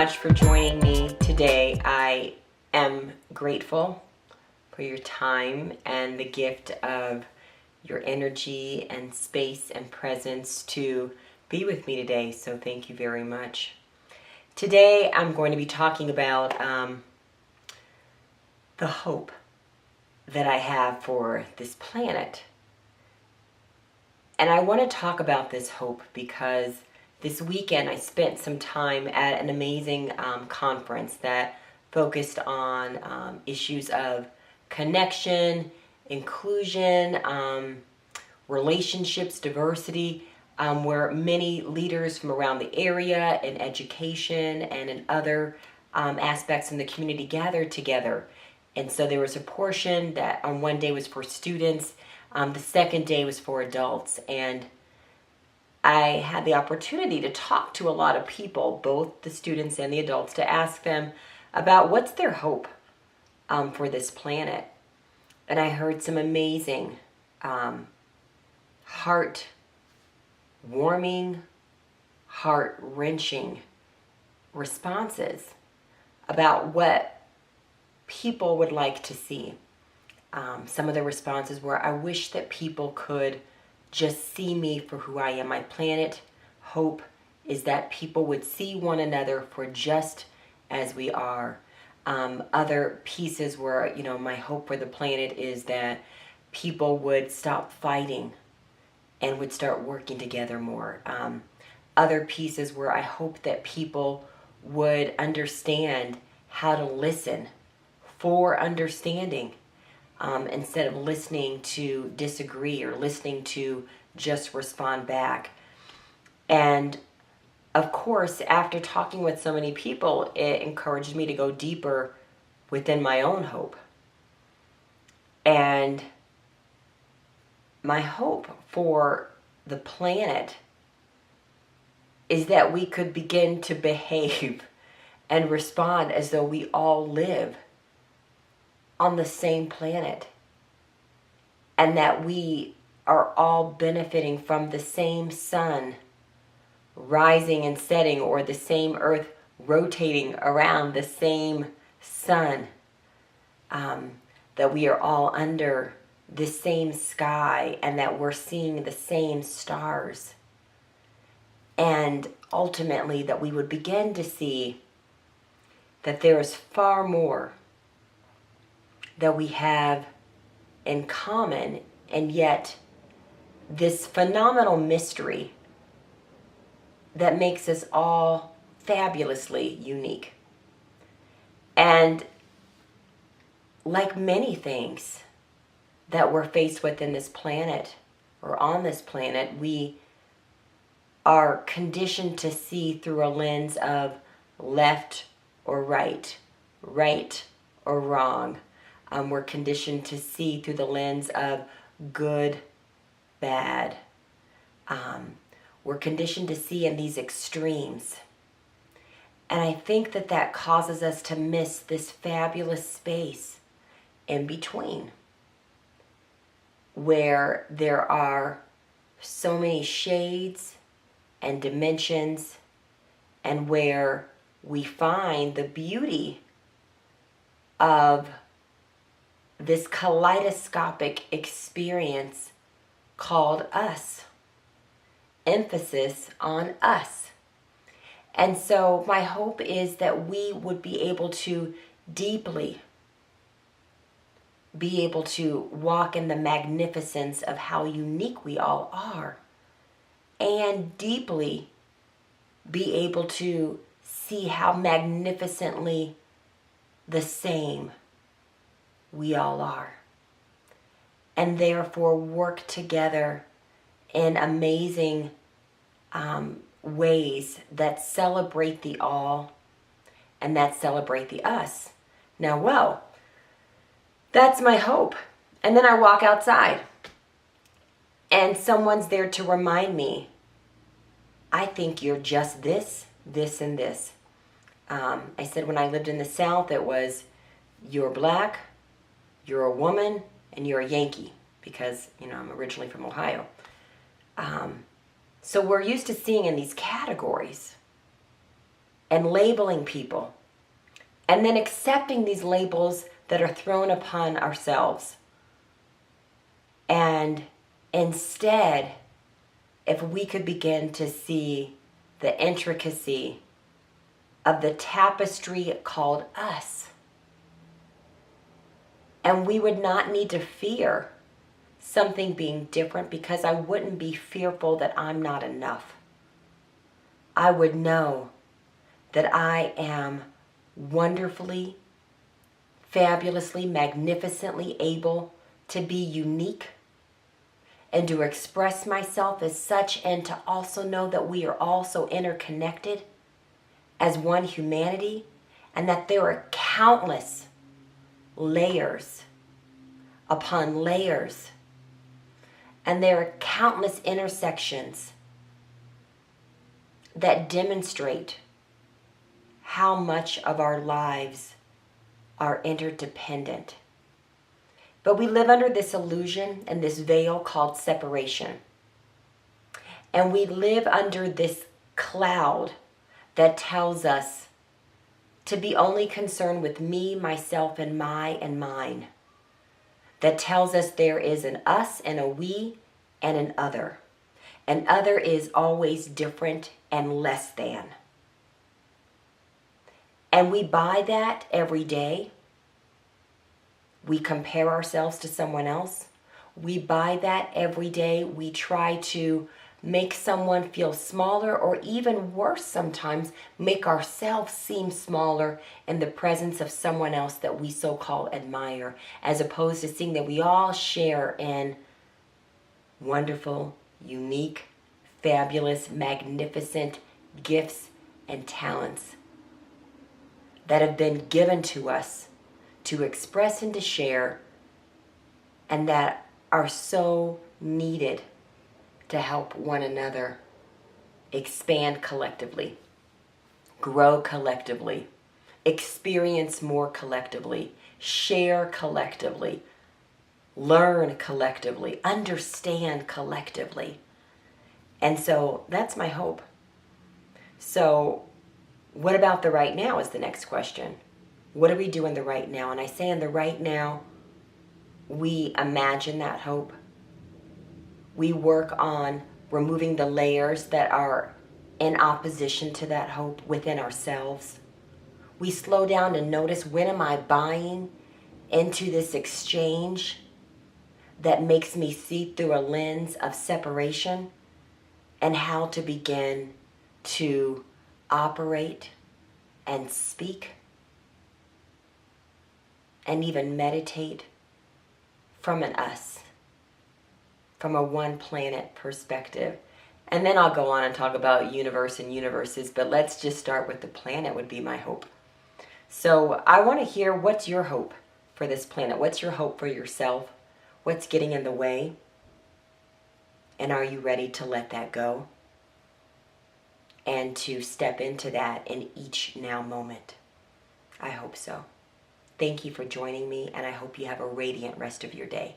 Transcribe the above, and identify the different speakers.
Speaker 1: much for joining me today. I am grateful for your time and the gift of your energy and space and presence to be with me today. So thank you very much. Today I'm going to be talking about the hope that I have for this planet. And I want to talk about this hope because this weekend I spent some time at an amazing conference that focused on issues of connection, inclusion, relationships, diversity, where many leaders from around the area in education and in other aspects in the community gathered together. And so there was a portion that on one day was for students, the second day was for adults. And I had the opportunity to talk to a lot of people, both the students and the adults, to ask them about what's their hope for this planet. And I heard some amazing, heart-warming, heart-wrenching responses about what people would like to see. Some of the responses were, I wish that people could just see me for who I am. My planet hope is that people would see one another for just as we are. Other pieces were, my hope for the planet is that people would stop fighting and would start working together more. Other pieces were, I hope that people would understand how to listen for understanding. Instead of listening to disagree or listening to just respond back. And of course, after talking with so many people, it encouraged me to go deeper within my own hope. And my hope for the planet is that we could begin to behave and respond as though we all live on the same planet, and that we are all benefiting from the same sun rising and setting, or the same earth rotating around the same sun, that we are all under the same sky, and that we're seeing the same stars, and ultimately that we would begin to see that there is far more that we have in common, and yet this phenomenal mystery that makes us all fabulously unique. And like many things that we're faced with in this planet, or on this planet, we are conditioned to see through a lens of left or right, right or wrong. We're conditioned to see through the lens of good, bad. We're conditioned to see in these extremes. And I think that that causes us to miss this fabulous space in between, where there are so many shades and dimensions, and where we find the beauty of this kaleidoscopic experience called us. Emphasis on us. And so my hope is that we would be able to deeply be able to walk in the magnificence of how unique we all are, and deeply be able to see how magnificently the same we all are, and therefore work together in amazing ways that celebrate the all and that celebrate the us. Now, that's my hope. And then I walk outside and someone's there to remind me, I think you're just this, this, and this. I said when I lived in the South, it was, you're black, you're a woman, and you're a Yankee, because, I'm originally from Ohio. So we're used to seeing in these categories. and labeling people, and then accepting these labels that are thrown upon ourselves. And instead, if we could begin to see the intricacy of the tapestry called us, and we would not need to fear something being different, because I wouldn't be fearful that I'm not enough. I would know that I am wonderfully, fabulously, magnificently able to be unique and to express myself as such, and to also know that we are all so interconnected as one humanity, and that there are countless layers upon layers, and there are countless intersections that demonstrate how much of our lives are interdependent. But we live under this illusion and this veil called separation. And we live under this cloud that tells us to be only concerned with me, myself, and my and mine. That tells us there is an us and a we and an other. An other is always different and less than. And we buy that every day. We compare ourselves to someone else. We buy that every day. We try to make someone feel smaller, or even worse sometimes, make ourselves seem smaller in the presence of someone else that we so-called admire, as opposed to seeing that we all share in wonderful, unique, fabulous, magnificent gifts and talents that have been given to us to express and to share, and that are so needed to help one another expand collectively, grow collectively, experience more collectively, share collectively, learn collectively, understand collectively. And so that's my hope. So what about the right now is the next question. What do we do in the right now? And I say in the right now, we imagine that hope. We work on removing the layers that are in opposition to that hope within ourselves. We slow down and notice, when am I buying into this exchange that makes me see through a lens of separation, and how to begin to operate and speak and even meditate from an us, from a one planet perspective. And then I'll go on and talk about universe and universes, but let's just start with the planet would be my hope. So I want to hear, what's your hope for this planet? What's your hope for yourself? What's getting in the way? And are you ready to let that go? And to step into that in each now moment? I hope so. Thank you for joining me, and I hope you have a radiant rest of your day.